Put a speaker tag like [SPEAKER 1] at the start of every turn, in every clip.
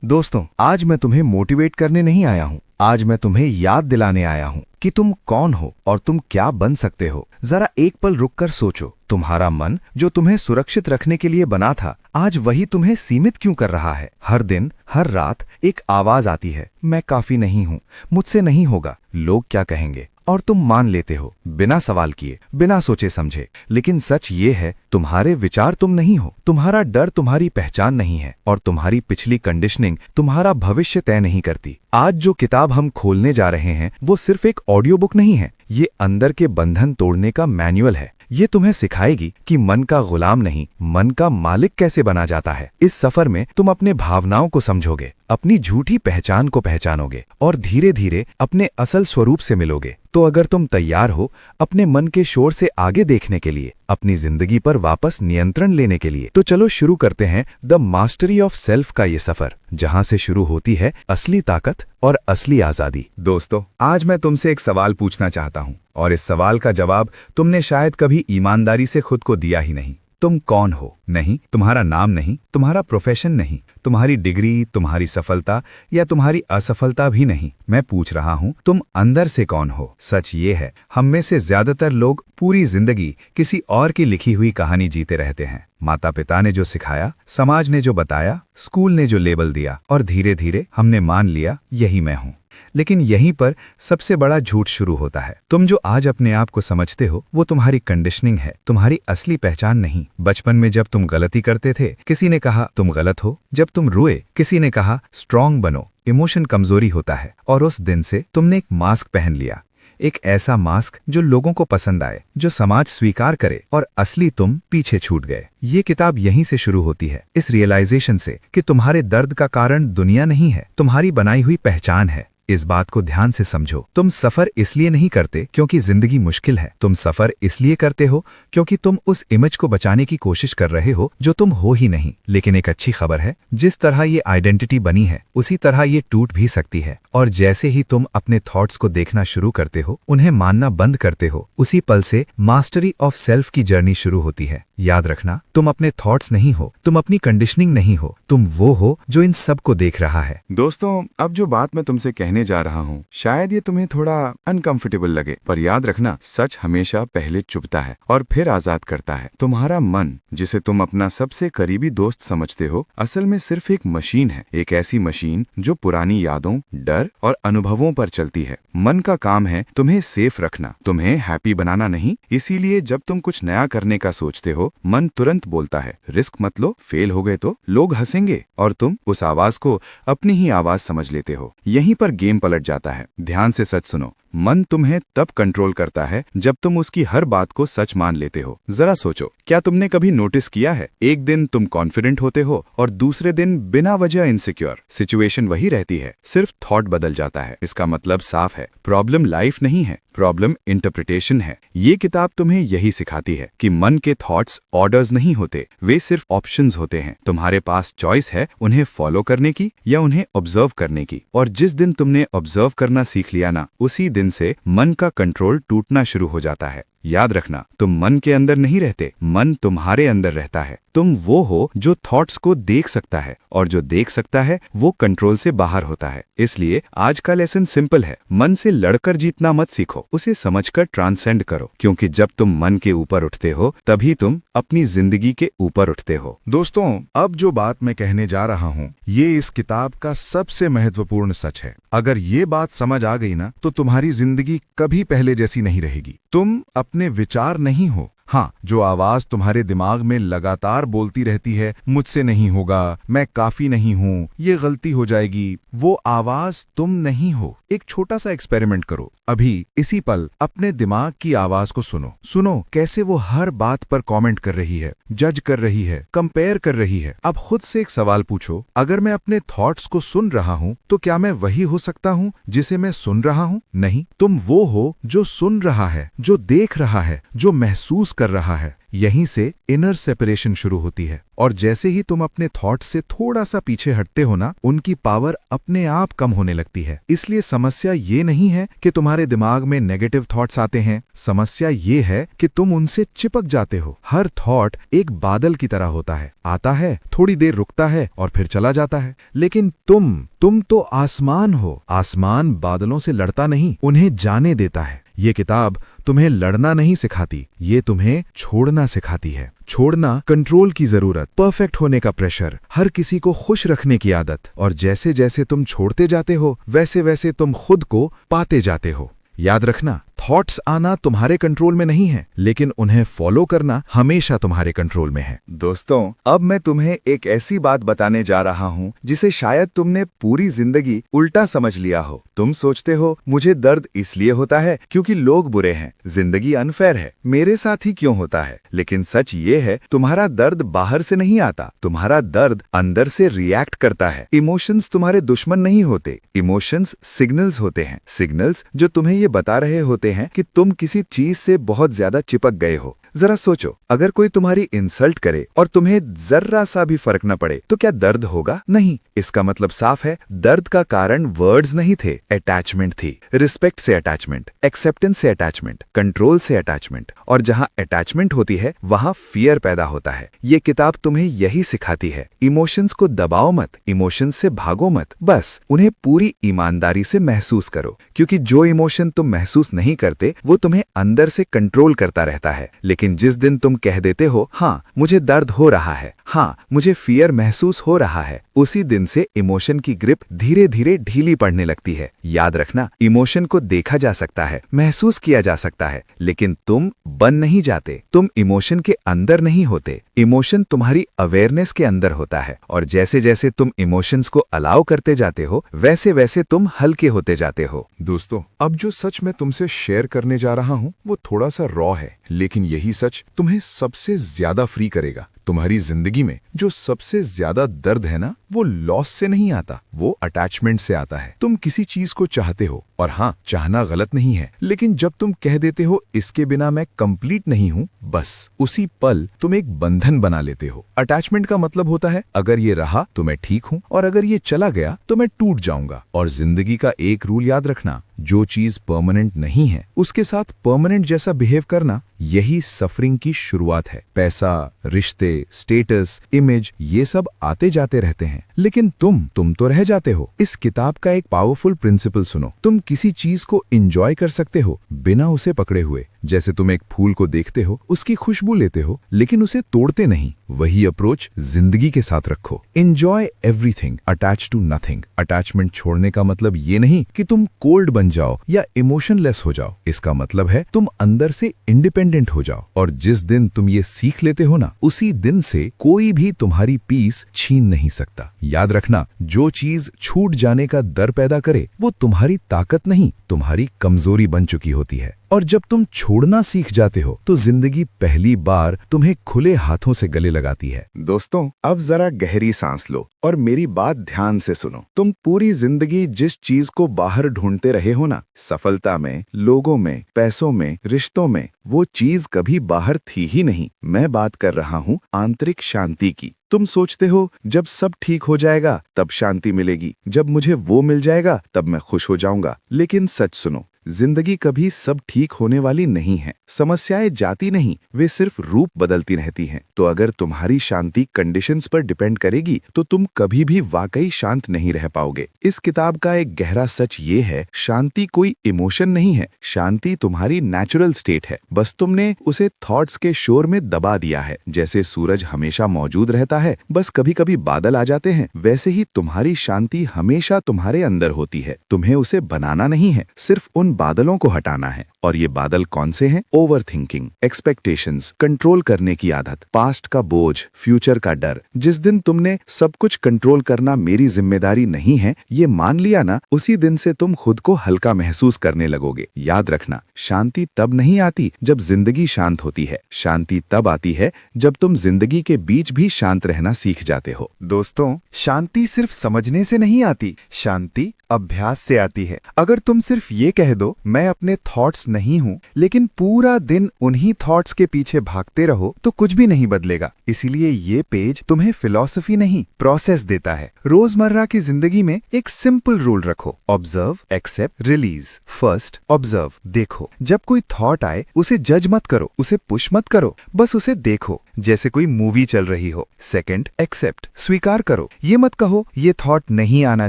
[SPEAKER 1] दोस्तों, आज मैं तुम्हें मोटिवेट करने नहीं आया हूँ। आज मैं तुम्हें याद दिलाने आया हूँ कि तुम कौन हो और तुम क्या बन सकते हो। जरा एक पल रुककर सोचो, तुम्हारा मन जो तुम्हें सुरक्षित रखने के लिए बना था, आज वही तुम्हें सीमित क्यों कर रहा है। हर दिन हर रात एक आवाज आती है, मैं काफी नहीं हूँ, मुझसे नहीं होगा, लोग क्या कहेंगे, और तुम मान लेते हो बिना सवाल किए, बिना सोचे समझे। लेकिन सच ये है, तुम्हारे विचार तुम नहीं हो, तुम्हारा डर तुम्हारी पहचान नहीं है, और तुम्हारी पिछली कंडीशनिंग तुम्हारा भविष्य तय नहीं करती। आज जो किताब हम खोलने जा रहे हैं वो सिर्फ एक ऑडियो बुक नहीं है, ये अंदर के बंधन तोड़ने का मैनुअल है। ये तुम्हें सिखाएगी कि मन का गुलाम नहीं, मन का मालिक कैसे बना जाता है। इस सफर में तुम अपने भावनाओं को समझोगे, अपनी झूठी पहचान को पहचानोगे और धीरे धीरे अपने असल स्वरूप से मिलोगे। तो अगर तुम तैयार हो अपने मन के शोर से आगे देखने के लिए, अपनी जिंदगी पर वापस नियंत्रण लेने के लिए, तो चलो शुरू करते हैं द मास्टरी ऑफ सेल्फ का ये सफर, जहां से शुरू होती है असली ताकत और असली आजादी। दोस्तों, आज मैं तुमसे एक सवाल पूछना चाहता हूं, और इस सवाल का जवाब तुमने शायद कभी ईमानदारी से खुद को दिया ही नहीं। तुम कौन हो? नहीं, तुम्हारा नाम नहीं, तुम्हारा प्रोफेशन नहीं, तुम्हारी डिग्री, तुम्हारी सफलता या तुम्हारी असफलता भी नहीं। मैं पूछ रहा हूं, तुम अंदर से कौन हो? सच ये है, हम में से ज्यादातर लोग पूरी जिंदगी किसी और की लिखी हुई कहानी जीते रहते हैं। माता पिता ने जो सिखाया, समाज ने जो बताया, स्कूल ने जो लेबल दिया, और धीरे धीरे हमने मान लिया यही मैं हूं। लेकिन यहीं पर सबसे बड़ा झूठ शुरू होता है। तुम जो आज अपने आप को समझते हो वो तुम्हारी कंडीशनिंग है, तुम्हारी असली पहचान नहीं। बचपन में जब तुम गलती करते थे, किसी ने कहा तुम गलत हो। जब तुम रोए, किसी ने कहा स्ट्रांग बनो। इमोशन कमजोरी होता है, और उस दिन से तुमने एक मास्क पहन लिया, एक ऐसा मास्क जो लोगों को पसंद आए, जो समाज स्वीकार करे, और असली तुम पीछे छूट गए। ये किताब यहीं से शुरू होती है, इस रियलाइजेशन से कि तुम्हारे दर्द का कारण दुनिया नहीं है, तुम्हारी बनाई हुई पहचान है। इस बात को ध्यान से समझो, तुम सफर इसलिए नहीं करते क्योंकि जिंदगी मुश्किल है, तुम सफर इसलिए करते हो क्योंकि तुम उस इमेज को बचाने की कोशिश कर रहे हो जो तुम हो ही नहीं। लेकिन एक अच्छी खबर है, जिस तरह ये आइडेंटिटी बनी है उसी तरह ये टूट भी सकती है। और जैसे ही तुम अपने थॉट्स को देखना शुरू करते हो, उन्हें मानना बंद करते हो, उसी पल से मास्टरी ऑफ सेल्फ की जर्नी शुरू होती है। याद रखना, तुम अपने थॉट्स नहीं हो, तुम अपनी कंडीशनिंग नहीं हो, तुम वो हो जो इन सब को देख रहा है।
[SPEAKER 2] दोस्तों, अब जो बात मैं तुमसे कहने जा रहा हूँ, शायद ये तुम्हें थोड़ा अनकंफर्टेबल लगे, पर याद रखना, सच हमेशा पहले चुभता है और फिर आजाद करता है। तुम्हारा मन, जिसे तुम अपना सबसे करीबी दोस्त समझते हो, असल में सिर्फ एक मशीन है, एक ऐसी मशीन जो पुरानी यादों, डर और अनुभवों पर चलती है। मन का काम है तुम्हें सेफ रखना, तुम्हें हैप्पी बनाना नहीं। इसीलिए जब तुम कुछ नया करने का सोचते हो, मन तुरंत बोलता है रिस्क मत लो, फेल हो गए तो लोग हंसेंगे, और तुम उस आवाज को अपनी ही आवाज समझ लेते हो। यहीं पर गेम पलट जाता है। ध्यान से सच सुनो, मन तुम्हें तब कंट्रोल करता है जब तुम उसकी हर बात को सच मान लेते हो। जरा सोचो, क्या तुमने कभी नोटिस किया है, एक दिन तुम कॉन्फिडेंट होते हो और दूसरे दिन बिना वजह इनसिक्योर। सिचुएशन वही रहती है, सिर्फ थॉट बदल जाता है। इसका मतलब साफ है, प्रॉब्लम लाइफ नहीं है, प्रॉब्लम इंटरप्रिटेशन है। ये किताब तुम्हें यही सिखाती है कि मन के थॉट्स ऑर्डर्स नहीं होते, वे सिर्फ ऑप्शंस होते हैं। तुम्हारे पास चॉइस है उन्हें फॉलो करने की या उन्हें ऑब्जर्व करने की। और जिस दिन तुमने ऑब्जर्व करना सीख लिया ना, उसी दिन से मन का कंट्रोल टूटना शुरू हो जाता है। याद रखना, तुम मन के अंदर नहीं रहते, मन तुम्हारे अंदर रहता है। तुम वो हो जो थॉट्स को देख सकता है, और जो देख सकता है वो कंट्रोल से बाहर होता है। इसलिए आज का लेसन सिंपल है, मन से लड़कर जीतना मत सीखो, उसे समझकर ट्रांसेंड करो, क्योंकि जब तुम मन के ऊपर उठते हो तभी तुम अपनी जिंदगी के ऊपर उठते हो।
[SPEAKER 1] दोस्तों, अब जो बात मैं कहने जा रहा हूँ, ये इस किताब का सबसे महत्वपूर्ण सच है। अगर ये बात समझ आ गई ना, तो तुम्हारी जिंदगी कभी पहले जैसी नहीं रहेगी। तुम अपने विचार नहीं हो। हाँ, जो आवाज तुम्हारे दिमाग में लगातार बोलती रहती है, मुझसे नहीं होगा, मैं काफी नहीं हूँ, ये गलती हो जाएगी, वो आवाज तुम नहीं हो। एक छोटा सा एक्सपेरिमेंट करो, अभी इसी पल अपने दिमाग की आवाज को सुनो। सुनो कैसे वो हर बात पर कमेंट कर रही है, जज कर रही है, कंपेयर कर रही है। अब खुद से एक सवाल पूछो, अगर मैं अपने थॉट्स को सुन रहा हूँ तो क्या मैं वही हो सकता हूँ जिसे मैं सुन रहा हूँ? नहीं, तुम वो हो जो सुन रहा है, जो देख रहा है, जो महसूस कर रहा है। यहीं से इनर सेपरेशन शुरू होती है, और जैसे ही तुम अपने थॉट्स से थोड़ा सा पीछे हटते हो ना, उनकी पावर अपने आप कम होने लगती है। इसलिए समस्या ये नहीं है कि तुम्हारे दिमाग में नेगेटिव थॉट्स आते हैं, समस्या ये है कि तुम उनसे चिपक जाते हो। हर थॉट एक बादल की तरह होता है, आता है, थोड़ी देर रुकता है और फिर चला जाता है। लेकिन तुम तो आसमान हो। आसमान बादलों से लड़ता नहीं, उन्हें जाने देता है। ये किताब तुम्हें लड़ना नहीं सिखाती, ये तुम्हें छोड़ना सिखाती है। छोड़ना, कंट्रोल की जरूरत, परफेक्ट होने का प्रेशर, हर किसी को खुश रखने की आदत, और जैसे जैसे तुम छोड़ते जाते हो वैसे वैसे तुम खुद को पाते जाते हो। याद रखना, थॉट्स आना तुम्हारे कंट्रोल में नहीं है, लेकिन उन्हें फॉलो करना हमेशा तुम्हारे कंट्रोल में है।
[SPEAKER 2] दोस्तों, अब मैं तुम्हें एक ऐसी बात बताने जा रहा हूँ जिसे शायद तुमने पूरी जिंदगी उल्टा समझ लिया हो। तुम सोचते हो मुझे दर्द इसलिए होता है क्योंकि लोग बुरे हैं, जिंदगी अनफेयर है, मेरे साथ ही क्यों होता है। लेकिन सच ये है, तुम्हारा दर्द बाहर से नहीं आता, तुम्हारा दर्द अंदर से रिएक्ट करता है। इमोशंस तुम्हारे दुश्मन नहीं होते, इमोशंस सिग्नल्स होते हैं, सिग्नल्स जो तुम्हें ये बता रहे होते हैं कि तुम किसी चीज से बहुत ज्यादा चिपक गए हो। जरा सोचो, अगर कोई तुम्हारी इंसल्ट करे और तुम्हें जर्रा सा भी फर्क न पड़े तो क्या दर्द होगा? नहीं। इसका मतलब साफ है, दर्द का कारण वर्ड्स नहीं थे, अटैचमेंट थी। रिस्पेक्ट से अटैचमेंट, एक्सेप्टेंस से अटैचमेंट, कंट्रोल से अटैचमेंट, और जहां अटैचमेंट होती है वहां फियर पैदा होता है। ये किताब तुम्हें यही सिखाती है। इमोशंस को दबाओ मत, इमोशंस से भागो मत, बस उन्हें पूरी ईमानदारी से महसूस करो, क्योंकि जो इमोशन तुम महसूस नहीं करते वो तुम्हें अंदर से कंट्रोल करता रहता है। लेकिन जिस दिन तुम कह देते हो, हाँ मुझे दर्द हो रहा है, हाँ मुझे फियर महसूस हो रहा है, उसी दिन से इमोशन की ग्रिप धीरे धीरे ढीली पड़ने लगती है। याद रखना, इमोशन को देखा जा सकता है, महसूस किया जा सकता है, लेकिन तुम बन नहीं जाते, तुम इमोशन के अंदर नहीं होते। इमोशन तुम्हारी अवेयरनेस के अंदर होता है, और जैसे जैसे तुम इमोशंस को अलाउ करते जाते हो वैसे वैसे तुम हल्के होते जाते हो।
[SPEAKER 3] दोस्तों, अब जो सच मैं तुमसे शेयर करने जा रहा हूं वो थोड़ा सा रॉ है, लेकिन यही सच तुम्हें सबसे ज्यादा फ्री करेगा। तुम्हारी जिंदगी में जो सबसे ज्यादा दर्द है ना, वो लॉस से नहीं आता, वो अटैचमेंट से आता है। तुम किसी चीज को चाहते हो, और हाँ, चाहना गलत नहीं है, लेकिन जब तुम कह देते हो इसके बिना मैं कंप्लीट नहीं हूं, बस उसी पल तुम एक बंधन बना लेते हो। अटैचमेंट का मतलब होता है, अगर ये रहा तो मैं ठीक हूं, और अगर ये चला गया तो मैं टूट जाऊंगा। और जिंदगी का एक रूल याद रखना, जो चीज परमानेंट नहीं है उसके साथ परमानेंट जैसा बिहेव करना, यही सफरिंग की शुरुआत है। पैसा, रिश्ते, स्टेटस, इमेज, ये सब आते जाते रहते हैं, लेकिन तुम तो रह जाते हो। इस किताब का एक पावरफुल प्रिंसिपल सुनो, तुम किसी चीज को एंजॉय कर सकते हो बिना उसे पकड़े हुए। जैसे तुम एक फूल को देखते हो, उसकी खुशबू लेते हो, लेकिन उसे तोड़ते नहीं। वही अप्रोच जिंदगी के साथ रखो। Enjoy everything, attach to nothing. Attachment छोड़ने का मतलब ये नहीं कि तुम कोल्ड बन जाओ या इमोशनलेस हो जाओ, इसका मतलब है तुम अंदर से इंडिपेंडेंट हो जाओ। और जिस दिन तुम ये सीख लेते हो ना, उसी दिन से कोई भी तुम्हारी पीस छीन नहीं सकता। याद रखना, जो चीज छूट जाने का डर पैदा करे वो तुम्हारी ताकत नहीं, तुम्हारी कमजोरी बन चुकी होती है। और जब तुम छोड़ना सीख जाते हो तो जिंदगी पहली बार तुम्हें खुले हाथों से गले लगाती है।
[SPEAKER 2] दोस्तों, अब जरा गहरी सांस लो और मेरी बात ध्यान से सुनो। तुम पूरी जिंदगी जिस चीज को बाहर ढूंढते रहे हो ना, सफलता में, लोगों में, पैसों में, रिश्तों में, वो चीज कभी बाहर थी ही नहीं। मैं बात कर रहा हूँ आंतरिक शांति की। तुम सोचते हो जब सब ठीक हो जाएगा तब शांति मिलेगी, जब मुझे वो मिल जाएगा तब मैं खुश हो जाऊंगा। लेकिन सच सुनो, जिंदगी कभी सब ठीक होने वाली नहीं है। समस्याएं जाती नहीं, वे सिर्फ रूप बदलती रहती हैं। तो अगर तुम्हारी शांति कंडीशंस पर डिपेंड करेगी तो तुम कभी भी वाकई शांत नहीं रह पाओगे। इस किताब का एक गहरा सच ये है, शांति कोई इमोशन नहीं है, शांति तुम्हारी नेचुरल स्टेट है। बस तुमने उसे थॉट्स के शोर में दबा दिया है। जैसे सूरज हमेशा मौजूद रहता है, बस कभी कभी बादल आ जाते हैं, वैसे ही तुम्हारी शांति हमेशा तुम्हारे अंदर होती है। तुम्हें उसे बनाना नहीं है, सिर्फ उन बादलों को हटाना है। और ये बादल कौन से हैं? ओवर थिंकिंग, एक्सपेक्टेशंस, कंट्रोल करने की आदत, पास्ट का बोझ, फ्यूचर का डर। जिस दिन तुमने सब कुछ कंट्रोल करना मेरी जिम्मेदारी नहीं है ये मान लिया ना, उसी दिन से तुम खुद को हल्का महसूस करने लगोगे। याद रखना, शांति तब नहीं आती जब जिंदगी शांत होती है, शांति तब आती है जब तुम जिंदगी के बीच भी शांत रहना सीख जाते हो।
[SPEAKER 1] दोस्तों, शांति सिर्फ समझने से नहीं आती, शांति अभ्यास से आती है। अगर तुम सिर्फ ये कह
[SPEAKER 3] दो मैं अपने थॉट्स नहीं हूँ, लेकिन पूरा दिन उन्हीं थॉट्स के पीछे भागते रहो तो कुछ भी नहीं बदलेगा। इसीलिए ये पेज तुम्हें फिलॉसफी नहीं, प्रोसेस देता है। रोजमर्रा की जिंदगी में एक सिंपल रूल रखो, observe, accept, release. First observe, देखो। जब कोई थॉट आए उसे जज मत करो, उसे पुश मत करो, बस उसे देखो जैसे कोई मूवी चल रही हो। सेकंड एक्सेप्ट, स्वीकार करो। ये मत कहो ये थॉट नहीं आना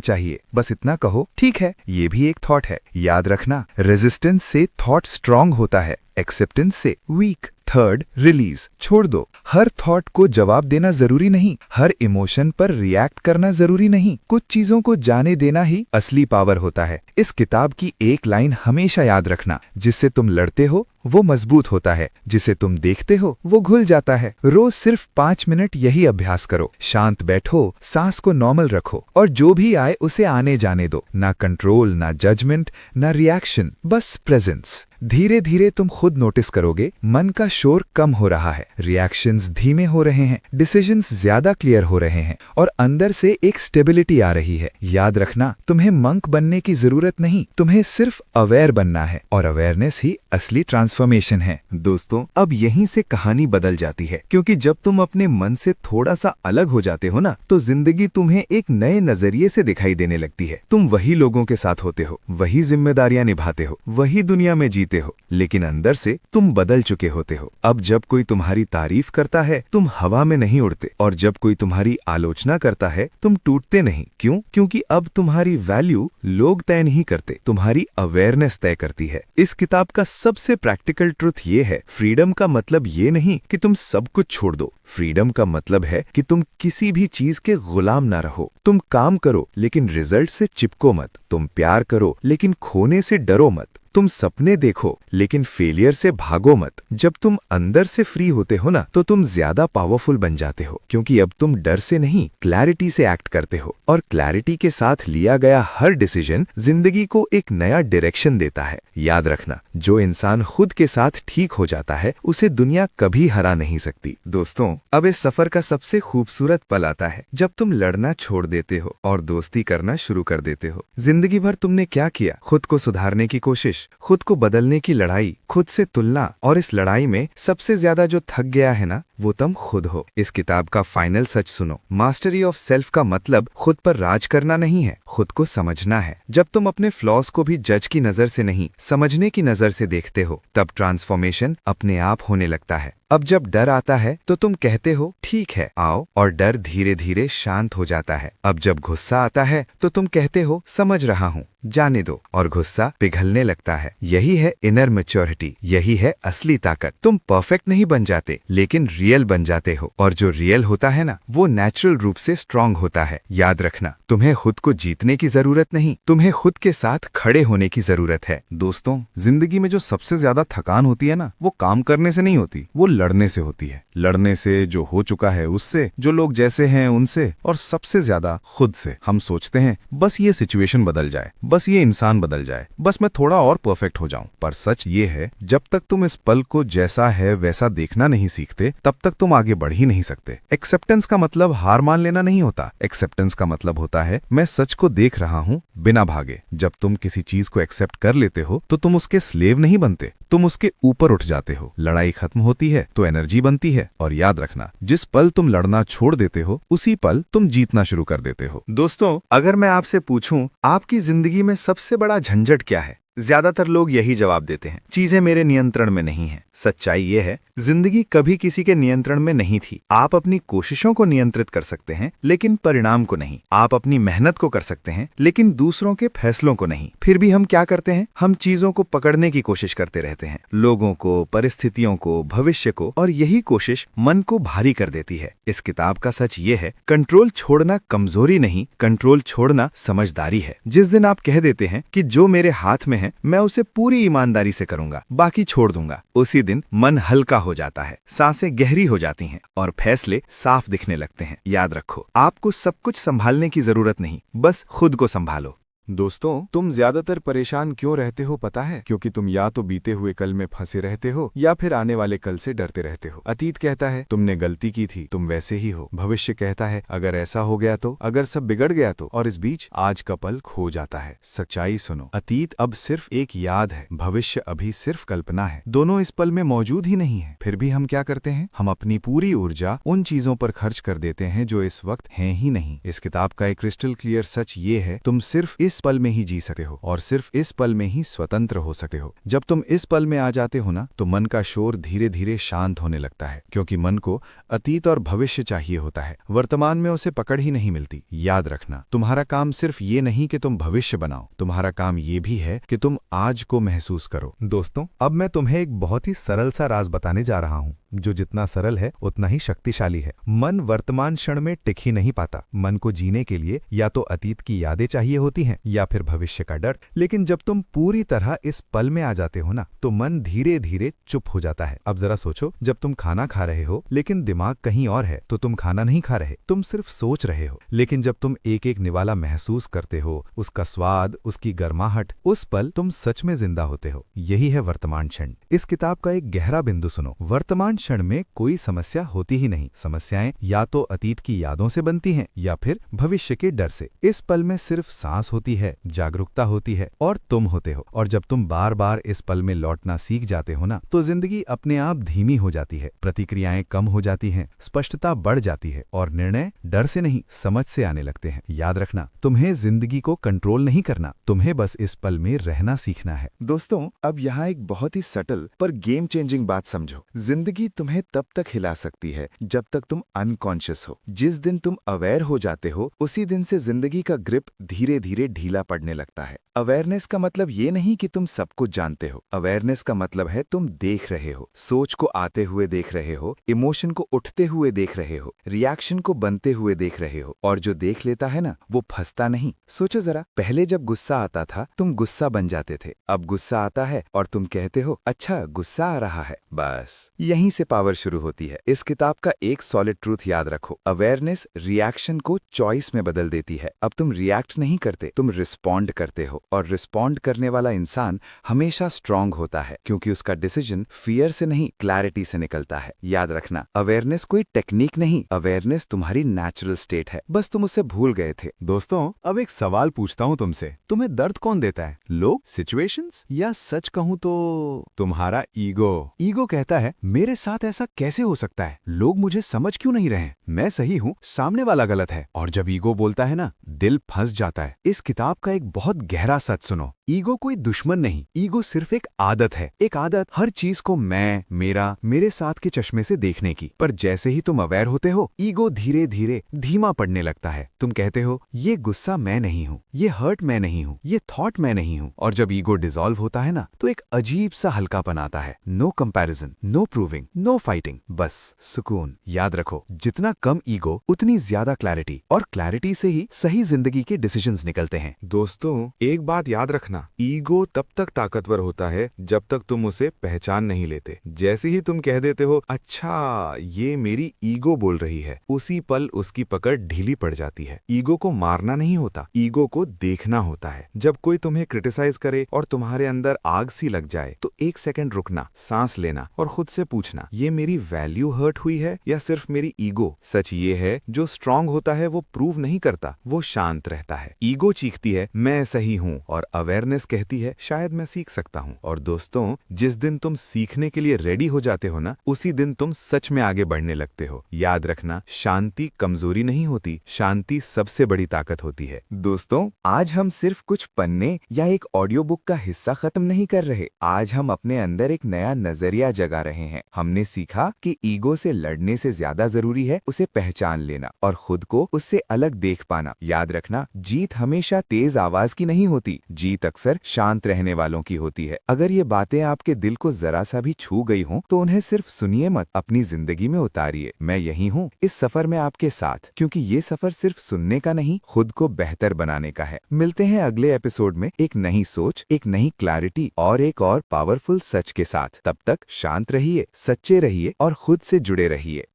[SPEAKER 3] चाहिए, बस इतना कहो ठीक है ये भी एक थॉट है। याद रखना, रेजिस्टेंस से थॉट स्ट्रांग होता है, एक्सेप्टेंस से वीक। थर्ड रिलीज, छोड़ दो। हर थॉट को जवाब देना जरूरी नहीं, हर इमोशन पर रिएक्ट करना जरूरी नहीं। कुछ चीजों को जाने देना ही असली पावर होता है। इस किताब की एक लाइन हमेशा याद रखना, जिससे तुम लड़ते हो वो मजबूत होता है, जिसे तुम देखते हो वो घुल जाता है। रोज सिर्फ 5 मिनट यही अभ्यास करो। शांत बैठो, सांस को नॉर्मल रखो और जो भी आए उसे आने जाने दो। ना कंट्रोल, ना जजमेंट, ना रिएक्शन, बस प्रेजेंस। धीरे धीरे तुम खुद नोटिस करोगे मन का शोर कम हो रहा है, रिएक्शंस धीमे हो रहे हैं, डिसीजंस ज्यादा क्लियर हो रहे हैं और अंदर से एक स्टेबिलिटी आ रही है। याद रखना, तुम्हें मंक बनने की जरूरत नहीं, तुम्हें सिर्फ अवेयर बनना है और अवेयरनेस ही असली ट्रांसफॉर्मेशन है। दोस्तों, अब यहीं से कहानी बदल जाती है, क्योंकि जब तुम अपने मन से थोड़ा सा अलग हो जाते हो ना, तो जिंदगी तुम्हें एक नए नजरिए से दिखाई देने लगती है। तुम वही लोगों के साथ होते हो, वही जिम्मेदारियां निभाते हो, वही दुनिया में जीते हो, लेकिन अंदर से तुम बदल चुके होते हो। अब जब कोई तुम्हारी तारीफ करता है, तुम हवा में नहीं उड़ते, और जब कोई तुम्हारी आलोचना करता है, तुम टूटते नहीं। क्यों? क्योंकि अब तुम्हारी वैल्यू लोग तय नहीं करते, तुम्हारी अवेयरनेस तय करती है। इस किताब का सबसे प्रैक्टिकल ट्रुथ ये है, फ्रीडम का मतलब ये नहीं कि तुम सब कुछ छोड़ दो। फ्रीडम का मतलब है कि तुम किसी भी चीज के गुलाम ना रहो। तुम काम करो लेकिन रिजल्ट से चिपको मत। तुम प्यार करो लेकिन खोने से डरो मत। तुम सपने देखो लेकिन फेलियर से भागो मत। जब तुम अंदर से फ्री होते हो ना, तो तुम ज्यादा पावरफुल बन जाते हो, क्योंकि अब तुम डर से नहीं, क्लैरिटी से एक्ट करते हो। और क्लैरिटी के साथ लिया गया हर डिसीजन जिंदगी को एक नया डायरेक्शन देता है। याद रखना, जो इंसान खुद के साथ ठीक हो जाता है, उसे दुनिया कभी हरा नहीं सकती। दोस्तों, अब इस सफर का सबसे खूबसूरत पल आता है, जब तुम लड़ना छोड़ देते हो और दोस्ती करना शुरू कर देते हो। जिंदगी भर तुमने क्या किया? खुद को सुधारने की कोशिश, खुद को बदलने की लड़ाई, खुद से तुलना, और इस लड़ाई में सबसे ज्यादा जो थक गया है ना, वो तुम खुद हो। इस किताब का फाइनल सच सुनो, मास्टरी ऑफ सेल्फ का मतलब खुद पर राज करना नहीं है, खुद को समझना है। जब तुम अपने फ्लॉज को भी जज की नजर से नहीं, समझने की नजर से देखते हो, तब ट्रांसफॉर्मेशन अपने आप होने लगता है। अब जब डर आता है तो तुम कहते हो ठीक है आओ, और डर धीरे धीरे शांत हो जाता है। अब जब गुस्सा आता है तो तुम कहते हो समझ रहा हूँ, जाने दो, और गुस्सा पिघलने लगता है। यही है इनर मैच्योरिटी, यही है असली ताकत। तुम परफेक्ट नहीं बन जाते, लेकिन रियल बन जाते हो, और जो रियल होता है ना, वो नेचुरल रूप से स्ट्रांग होता है। याद रखना, तुम्हें खुद को जीतने की जरूरत नहीं, तुम्हें खुद के साथ खड़े होने की जरूरत है।
[SPEAKER 2] दोस्तों, जिंदगी में जो सबसे ज्यादा थकान होती है ना, वो काम करने से नहीं होती, वो लड़ने से होती है। लड़ने से, जो हो चुका है उससे, जो लोग जैसे हैं उनसे, और सबसे ज्यादा खुद से। हम सोचते हैं बस ये सिचुएशन बदल जाए, बस ये इंसान बदल जाए, बस मैं थोड़ा और परफेक्ट हो जाऊं। पर सच ये है, जब तक तुम इस पल को जैसा है वैसा देखना नहीं सीखते, तब तक तुम आगे बढ़ ही नहीं सकते। एक्सेप्टेंस का मतलब हार मान लेना नहीं होता। एक्सेप्टेंस का मतलब होता है मैं सच को देख रहा हूँ बिना भागे। जब तुम किसी चीज को एक्सेप्ट कर लेते हो, तो तुम उसके स्लेव नहीं बनते, तुम उसके ऊपर उठ जाते हो। लड़ाई खत्म होती है तो एनर्जी बनती है, और याद रखना, जिस पल तुम लड़ना छोड़ देते हो, उसी पल तुम जीतना शुरू कर देते हो।
[SPEAKER 1] दोस्तों, अगर मैं आपसे पूछूं आपकी जिंदगी में सबसे बड़ा झंझट क्या है, ज्यादातर लोग यही जवाब देते हैं, चीजें मेरे नियंत्रण में नहीं हैं। सच्चाई ये है, जिंदगी कभी किसी के नियंत्रण में नहीं थी। आप अपनी कोशिशों को नियंत्रित कर सकते हैं, लेकिन परिणाम को नहीं। आप अपनी मेहनत को कर सकते हैं, लेकिन दूसरों के फैसलों को नहीं। फिर भी हम क्या करते हैं? हम चीजों को पकड़ने की कोशिश करते रहते हैं, लोगों को, परिस्थितियों को, भविष्य को, और यही कोशिश मन को भारी कर देती है। इस किताब का सच ये है, कंट्रोल छोड़ना कमजोरी नहीं, कंट्रोल छोड़ना समझदारी है। जिस दिन आप कह देते हैं कि जो मेरे हाथ में है मैं उसे पूरी ईमानदारी से करूंगा, बाकी छोड़ दूंगा, उसी दिन मन हल्का हो जाता है, सांसें गहरी हो जाती हैं, और फैसले साफ दिखने लगते हैं। याद रखो, आपको सब कुछ संभालने की जरूरत नहीं, बस खुद को संभालो। दोस्तों, तुम ज्यादातर परेशान क्यों रहते हो पता है? क्योंकि तुम या तो बीते हुए कल में फंसे रहते हो या फिर आने वाले कल से डरते रहते हो। अतीत कहता है तुमने गलती की थी, तुम वैसे ही हो। भविष्य कहता है अगर ऐसा हो गया तो, अगर सब बिगड़ गया तो। और इस बीच आज का पल खो जाता है। सच्चाई सुनो, अतीत अब सिर्फ एक याद है, भविष्य अभी सिर्फ कल्पना है। दोनों इस पल में मौजूद ही नहीं है। फिर भी हम क्या करते हैं? हम अपनी पूरी ऊर्जा उन चीजों पर खर्च कर देते हैं जो इस वक्त हैं ही नहीं। इस किताब का एक क्रिस्टल क्लियर सच ये है, तुम सिर्फ इस पल में ही जी सकते हो और सिर्फ इस पल में ही स्वतंत्र हो सकते हो। जब तुम इस पल में आ जाते हो ना, तो मन का शोर धीरे धीरे शांत होने लगता है, क्योंकि मन को अतीत और भविष्य चाहिए होता है, वर्तमान में उसे पकड़ ही नहीं मिलती। याद रखना, तुम्हारा काम सिर्फ ये नहीं कि तुम भविष्य बनाओ, तुम्हारा काम ये भी है कि तुम आज को महसूस करो।
[SPEAKER 3] दोस्तों, अब मैं तुम्हें एक बहुत ही सरल सा राज बताने जा रहा हूँ, जो जितना सरल है उतना ही शक्तिशाली है। मन वर्तमान क्षण में टिक ही नहीं पाता। मन को जीने के लिए या तो अतीत की यादें चाहिए होती हैं या फिर भविष्य का डर। लेकिन जब तुम पूरी तरह इस पल में आ जाते हो ना, तो मन धीरे धीरे चुप हो जाता है। अब जरा सोचो, जब तुम खाना खा रहे हो लेकिन दिमाग कहीं और है, तो तुम खाना नहीं खा रहे, तुम सिर्फ सोच रहे हो। लेकिन जब तुम एक एक निवाला महसूस करते हो, उसका स्वाद, उसकी गर्माहट, उस पल तुम सच में जिंदा होते हो। यही है वर्तमान क्षण। इस किताब का एक गहरा बिंदु सुनो, वर्तमान क्षण में कोई समस्या होती ही नहीं। समस्याएं या तो अतीत की यादों से बनती हैं या फिर भविष्य के डर से। इस पल में सिर्फ सांस होती है, जागरूकता होती है और तुम होते हो। और जब तुम बार बार इस पल में लौटना सीख जाते हो ना, तो जिंदगी अपने आप धीमी हो जाती है, प्रतिक्रियाएं कम हो जाती हैं, स्पष्टता बढ़ जाती है और निर्णय डर से नहीं, समझ से आने लगते हैं। याद रखना, तुम्हें जिंदगी को कंट्रोल नहीं करना, तुम्हें बस इस पल में रहना सीखना है।
[SPEAKER 2] दोस्तों, अब यहाँ एक बहुत ही सटल पर गेम चेंजिंग बात समझो। जिंदगी तुम्हें तब तक हिला सकती है जब तक तुम अनकॉन्शियस हो। जिस दिन तुम अवेयर हो जाते हो, उसी दिन से जिंदगी का ग्रिप धीरे धीरे ढीला पड़ने लगता है। अवेयरनेस का मतलब ये नहीं कि तुम सब कुछ जानते हो। अवेयरनेस का मतलब है तुम देख रहे हो, सोच को आते हुए देख रहे हो, इमोशन को उठते हुए देख रहे हो, रिएक्शन को बनते हुए देख रहे हो। और जो देख लेता है ना, वो फंसता नहीं। सोचो जरा, पहले जब गुस्सा आता था, तुम गुस्सा बन जाते थे। अब गुस्सा आता है और तुम कहते हो अच्छा गुस्सा आ रहा है। बस यहीं से पावर शुरू होती है। इस किताब का एक सॉलिड ट्रूथ याद रखो, अवेयरनेस रिएक्शन को चॉइस में बदल देती है। अब तुम रिएक्ट नहीं करते, तुम रिस्पॉन्ड करते हो। और रिस्पॉन्ड करने वाला इंसान हमेशा स्ट्रांग होता है, क्योंकि उसका डिसीजन फियर से नहीं, क्लैरिटी से निकलता है। याद रखना, अवेयरनेस कोई टेक्निक नहीं, अवेयरनेस तुम्हारी नेचुरल स्टेट है, बस तुम उसे भूल गए थे।
[SPEAKER 3] दोस्तों, अब एक सवाल पूछता हूँ तुमसे, तुम्हें दर्द कौन देता है? लोग, सिचुएशंस, या सच कहूँ तो तुम्हारा ईगो? ईगो कहता है मेरे साथ ऐसा कैसे हो सकता है, लोग मुझे समझ क्यों नहीं रहे, मैं सही हूँ, सामने वाला गलत है। और जब ईगो बोलता है ना, दिल फंस जाता है। इस किताब का एक बहुत गहरा सच सुनो, ईगो कोई दुश्मन नहीं, ईगो सिर्फ एक आदत है। एक आदत हर चीज को मैं, मेरा, मेरे साथ के चश्मे से देखने की। पर जैसे ही तुम अवेयर होते हो, ईगो धीरे धीरे धीमा पड़ने लगता है। तुम कहते हो ये गुस्सा मैं नहीं हूँ, ये हर्ट मैं नहीं हूँ, ये थॉट मैं नहीं हूँ। और जब ईगो डिसॉल्व होता है ना, तो एक अजीब सा हल्कापन आता है। No comparison, no proving, no fighting, बस सुकून। याद रखो, जितना कम ईगो उतनी ज्यादा क्लैरिटी, और क्लैरिटी से ही सही जिंदगी के डिसीजंस निकलते हैं।
[SPEAKER 4] दोस्तों, एक बात याद रखना, ईगो तब तक ताकतवर होता है जब तक तुम उसे पहचान नहीं लेते। जैसे ही तुम कह देते हो अच्छा ये मेरी ईगो बोल रही है, उसी पल उसकी पकड़ ढीली पड़ जाती है। ईगो को मारना नहीं होता, ईगो को देखना होता है। जब कोई तुम्हें क्रिटिसाइज करे और तुम्हारे अंदर आग सी लग जाए, तो एक सेकंड रुकना, सांस लेना और खुद से पूछना, ये मेरी वैल्यू हर्ट हुई है या सिर्फ मेरी ईगो? सच ये है, जो स्ट्रांग होता है वो प्रूव नहीं करता, वो शांत रहता है। ईगो चीखती है मैं सही हूँ, और अवेयरनेस कहती है शायद मैं सीख सकता हूँ। और दोस्तों, जिस दिन तुम सीखने के लिए रेडी हो जाते हो ना, उसी दिन तुम सच में आगे बढ़ने लगते हो। याद रखना, शांति कमजोरी नहीं होती, शांति सबसे बड़ी ताकत होती है।
[SPEAKER 1] दोस्तों, आज हम सिर्फ कुछ पन्ने या एक ऑडियो बुक का हिस्सा खत्म नहीं कर रहे। आज हम अपने अंदर एक नया नजरिया जगा रहे हैं। हमने सीखा कि ईगो से लड़ने से ज्यादा जरूरी है उसे पहचान लेना और खुद को उससे अलग देख पाना। याद रखना, जीत हमेशा तेज आवाज की नहीं होती, जीत अक्सर शांत रहने वालों की होती है। अगर ये बातें आपके दिल को जरा सा भी छू गई हों, तो उन्हें सिर्फ सुनिए मत, अपनी जिंदगी में उतारिए। मैं यही हूँ इस सफर में आपके साथ, क्योंकि ये सफर सिर्फ सुनने का नहीं, खुद को बेहतर बनाने का है। मिलते हैं अगले एपिसोड में एक नई सोच, एक नई क्लैरिटी और एक और पावरफुल सच के साथ। तब तक शांत रहिए, सच्चे रहिए और खुद से जुड़े रहिए।